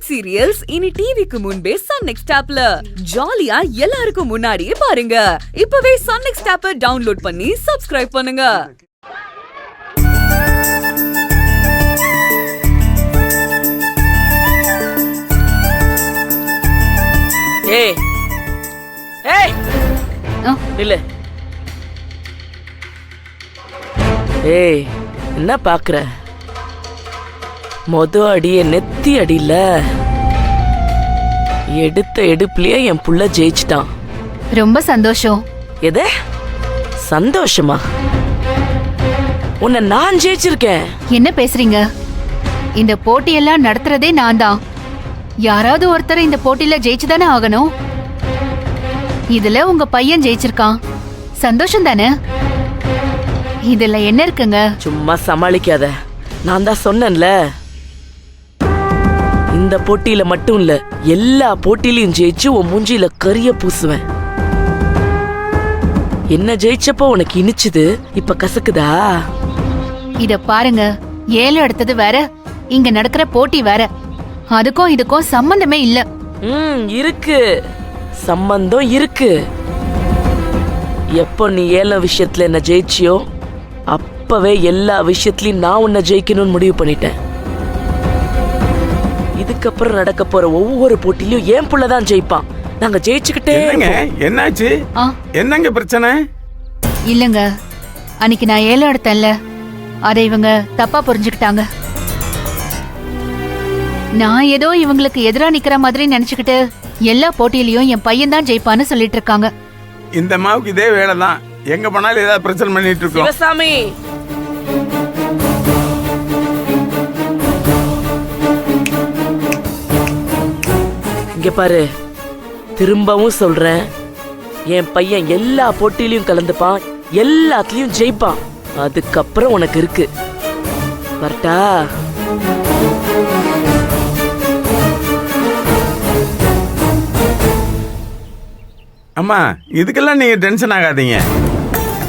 Web serials இனி டிவிக்கு முன்பே சன் நெக்ஸ்ட் ஆப்ல ஜாலியா எல்லாருக்கும் முன்னாடியே பாருங்க. இப்பவே சன் நெக்ஸ்ட் ஆப்பை டவுன்லோட் பண்ணி சப்ஸ்கிரைப் பண்ணுங்க. ஏய் ஏய் இல்ல ஏய் என்ன பாக்குற? மொத அடிய நெத்தி அடியில எடுத்த எடுப்புலயே என் புள்ள ஜெயிச்சிட்டான். ரொம்ப சந்தோஷம். எது சந்தோஷமா? உன்னை நான் ஜெயிச்சிருக்கேன். என்ன பேசுறீங்க? இந்த போட்டியெல்லாம் நடத்துறதே நான் தான். யாராவது ஒருத்தர் இந்த போட்டியில ஜெயிச்சுதானே ஆகணும். இதுல உங்க பையன் ஜெயிச்சிருக்கான். சந்தோஷம் தானே? இதுல என்ன இருக்குங்க? சும்மா சமாளிக்காத. நான் தான் சொன்னேன்ல, இந்த போட்டியில மட்டும் இல்ல எல்லா போட்டியிலையும் ஜெயிச்சு உன் மூஞ்சில கரிய பூசுவேன். என்ன ஜெயிச்சப்போ உனக்கு இனிச்சுது, இப்ப கசக்குதா? இத பாருங்க, 7 எடுத்தது வேற, இங்க நடக்கிற போட்டி வேற. அதுக்கும் இதுக்கும் சம்பந்தமே இல்ல. இருக்கு, சம்பந்தம் இருக்கு. எப்போ நீ 7 விஷயத்துல என்ன ஜெயிச்சியோ அப்பவே எல்லா விஷயத்திலயும் நான் உன்னை ஜெயிக்கணும்னு முடிவு பண்ணிட்டேன். இதுக்கப்புறம் நடக்க போற ஒவ்வொரு போட்டியிலும் என் புள்ளதான் ஜெயிப்பான். நாங்க ஜெயிச்சுக்கிட்டே. என்னாச்சு? என்னங்க பிரச்சனை? இல்லங்க, அன்னைக்கு நான் 7 எடுத்தேன்ல, அதை இவங்க தப்பா புரிஞ்சுக்கிட்டாங்க. நான் ஏதோ இவங்களுக்கு எதிரா நிக்கிற மாதிரி நினைச்சுக்கிட்டு எல்லா போட்டியிலயும் என் பையன் தான் ஜெயிப்பான்னு சொல்லிட்டு இருக்காங்க. இந்த மாவுக்கு இதே வேலை தான். எங்க போனாலும் ஏதாவது பிரச்சனை பண்ணிட்டு இருக்கோம். சிவசாமி, இங்க பாரு, திரும்பவும் சொல்றேன், என் பையன் எல்லா போட்டியிலையும் கலந்துப்பான், எல்லாத்துலயும் ஜெயிப்பான். அதுக்கப்புறம் உனக்கு இருக்கு. வரட்டா? அம்மா, இதுக்கெல்லாம் நீங்க டென்ஷன் ஆகாதீங்க.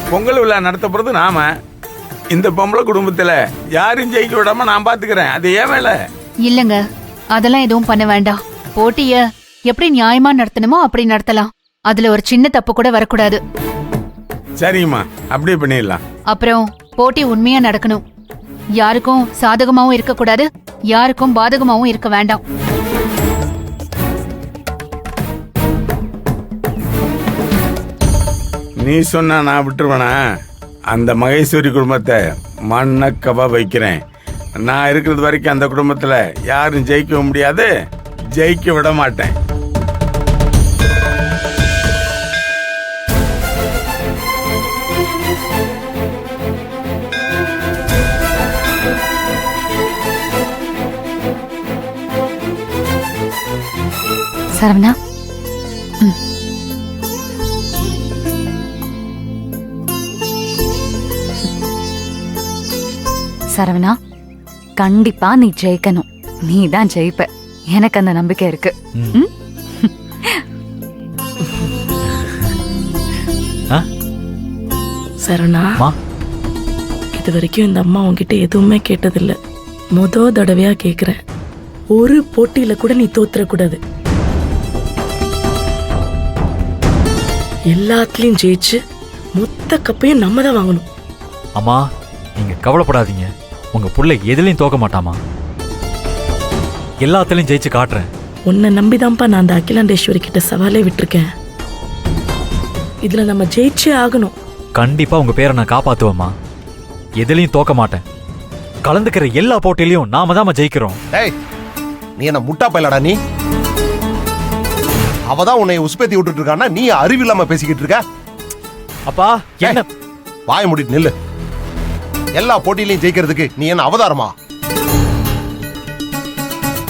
பொங்கல் விழா நடத்த போறது நாம. இந்த பொம்பளை குடும்பத்துல யாரும் ஜெயிக்க விடாம நான் பாத்துக்கிறேன். அது ஏன் வேலை? இல்லங்க, அதெல்லாம் எதுவும் பண்ண வேண்டாம். போட்டிய எப்படி நியாயமா நடத்தணுமோ அப்படி நடத்தலாம். அதுல ஒரு சின்ன தப்பு கூட வரக்கூடாது. சரிம்மா, அப்படியே பண்ணிடலாம். அப்புறம் போட்டி உண்மையா நடக்கணும். யாருக்கும் சாதகமாவும் இருக்க கூடாது, யாருக்கும் பாதகமாவும் இருக்க வேண்டாம். நீ சொன்னா நான் விட்டுருவேனா? அந்த மகேஸ்வரி குடும்பத்தை மண்ணக்கவா வைக்கிறேன். நான் இருக்கிறது வரைக்கும் அந்த குடும்பத்துல யாரும் ஜெயிக்க முடியாது, ஜெயிக்க விட மாட்டேன். சரவணா, சரவணா, கண்டிப்பா நீ ஜெயிக்கணும். நீ தான் ஜெயிப்ப, எனக்கு அந்த நம்பிக்கை இருக்கு. சரணா, இது வரைக்கும் இந்த அம்மா உன்கிட்ட எதுவுமே கேட்டதில்ல. மொத தடவையா கேக்குறேன். ஒரு போட்டியில கூட நீ தோத்துறக்கூடாது. எல்லாத்துலயும் ஜெயிச்சு மொத்த கப்பையும் நம்ம தான் வாங்கணும். அம்மா, நீங்க கவலைப்படாதீங்க. உங்க புள்ள எதுலயும் தோக்க மாட்டாமா. எல்லாத்துலயும் ஜெயிச்சு காட்டுறேன். உன்னை நம்பிதான்ப்பா நான் அந்த அகிலாண்டேஸ்வரி கிட்ட சவாலே விட்டுருக்கேன். இதுல நம்ம ஜெயிச்சே ஆகணும். கண்டிப்பா உங்க பேரை நான் காப்பாத்துவேம்மா. எதுலயும் தோக்க மாட்டேன். கலந்துக்கிற எல்லா போட்டியிலையும் நாம தான் ஜெயிக்கிறோம். நீ என்ன முட்டா பையலடா? நீ அவதான் உன்னை உஸ்பேத்தி விட்டுட்டு இருக்கான்னா நீ அறிவில்லாம பேசிக்கிட்டு இருக்க. அப்பா, என்ன வாய மூடிட்டு நில்லு. எல்லா போட்டியிலையும் ஜெயிக்கிறதுக்கு நீ என்ன அவதாரமா?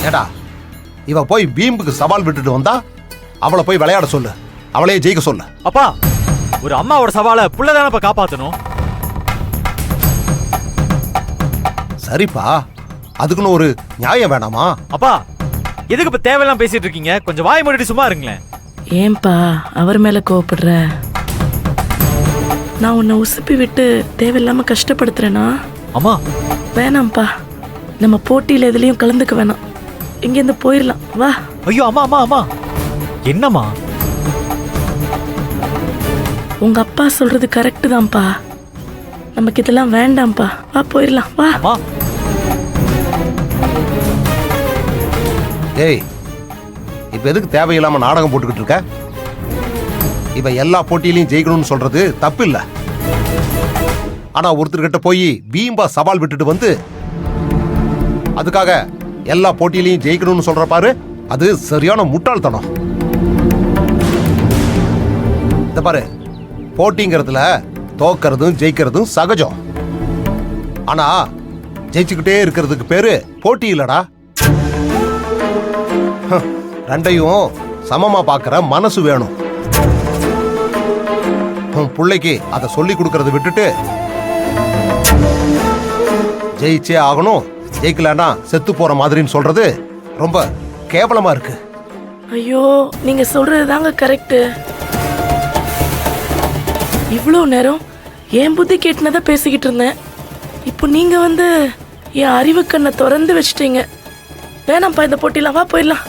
ஏடா, இவ போய் பீம்புக்கு சவால் விட்டுட்டு வந்தா அவளை போய் விளையாட சொல்லு, அவளையே ஜெயிக்க சொல்லு. அப்பா, ஒரு அம்மாவோட சவாலை புள்ளதானப்பா காப்பாத்தணும். சரிப்பா, அதுக்குன்னு ஒரு நியாயம் வேணாமா? அப்பா, எதுக்கு இப்ப தேவையெல்லாம் பேசிட்டு இருக்கீங்க? கொஞ்சம் வாய் மூடிட்டு சும்மா இருங்களேன். ஏன்பா அவர் மேல கோவப்படுற? நான் உன்னை உசுப்பி விட்டு தேவையில்லாம கஷ்டப்படுத்துறேனா? அம்மா வேணாம்ப்பா, நம்ம போட்டியில எதுலயும் கலந்துக்க வேணாம். இங்கேருந்து போயிடலாம் வா. ஐயோ அம்மா அம்மா அம்மா என்னம்மா? உங்க அப்பா சொல்றது கரெக்டு தான்ப்பா. நமக்கு இதெல்லாம் வேண்டாம்ப்பா. வா போயிடலாம் வா. அம்மா ஏய், இப்ப எதுக்கு தேவையில்லாம நாடகம் போட்டுக்கிட்டு இருக்க? இப்ப எல்லா போட்டியிலையும் ஜெயிக்கணும்னு சொல்றது தப்பு இல்ல. ஆனா ஒருத்தர்கிட்ட போய் வீம்பா சவால் விட்டுட்டு வந்து அதுக்காக எல்லா போட்டியிலையும் ஜெயிக்கணும்னு சொல்ற பாரு, அது சரியான முட்டாள்தனம். இந்த பாரு, போட்டிங்கிறதுல தோக்கிறதும் ஜெயிக்கிறதும் சகஜம். ஆனா ஜெயிச்சுக்கிட்டே இருக்கிறதுக்கு பேரு போட்டி இல்லடா. ரெண்டையும் சமமா பார்க்கிற மனசு வேணும். உன் பிள்ளைக்கு அதை சொல்லி கொடுக்கறத விட்டுட்டு ஜெயிச்சே ஆகணும், ஜெயிக்கலன்னா செத்து போற மாதிரின்னு சொல்றது ரொம்ப கேவலமா இருக்கு. ஐயோ நீங்க சொல்றது தாங்க கரெக்டு. இவ்வளோ நேரம் என் புத்தி கேட்டுனதை பேசிக்கிட்டு இருந்தேன். இப்போ நீங்க வந்து என் அறிவு கண்ணை திறந்து வச்சிட்டீங்க. வேணாம்ப்பா இந்த போட்டிலாம், வா போயிடலாம்.